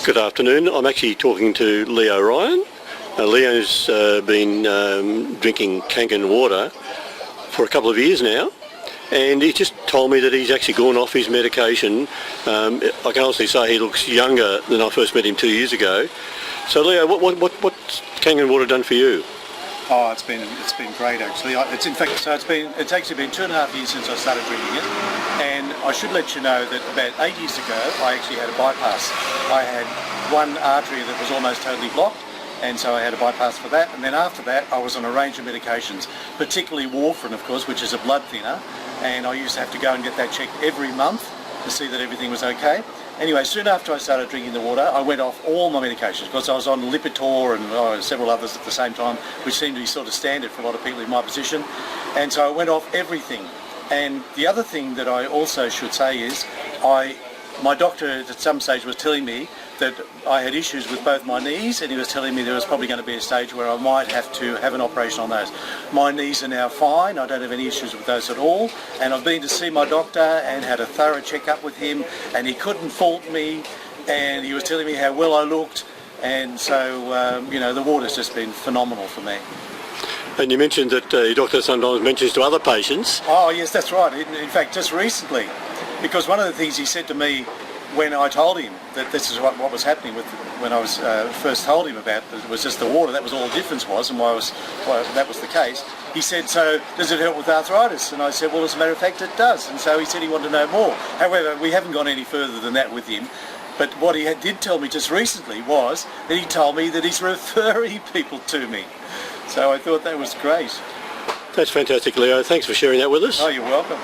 Good afternoon. I'm actually talking to Leo Ryan. Leo's been drinking Kangen Water for a couple of years now, and he just told me that he's actually gone off his medication. I can honestly say he looks younger than I first met him 2 years ago. So Leo, what's Kangen Water done for you? Oh, it's been great actually. It's actually been 2.5 years since I started drinking it, and I should let you know that about 8 years ago I actually had a bypass. I had one artery that was almost totally blocked, and so I had a bypass for that. And then after that I was on a range of medications, particularly warfarin, of course, which is a blood thinner, and I used to have to go and get that checked every month to see that everything was okay. Anyway, soon after I started drinking the water, I went off all my medications because I was on Lipitor and several others at the same time, which seemed to be sort of standard for a lot of people in my position. And so I went off everything. And the other thing that I also should say is my doctor at some stage was telling me that I had issues with both my knees, and he was telling me there was probably going to be a stage where I might have to have an operation on those. My knees are now fine. I don't have any issues with those at all, and I've been to see my doctor and had a thorough checkup with him, and he couldn't fault me, and he was telling me how well I looked, and so the water's just been phenomenal for me. And you mentioned that your doctor sometimes mentions to other patients. Oh yes, that's right. In fact, just recently, because one of the things he said to me when I told him that this is what was happening when I was first told him about it was just the water, that was all the difference was, and why that was the case. He said, so does it help with arthritis? And I said, well, as a matter of fact, it does. And so he said he wanted to know more. However, we haven't gone any further than that with him. But what he did tell me just recently was that he told me that he's referring people to me. So I thought that was great. That's fantastic, Leo. Thanks for sharing that with us. Oh, you're welcome.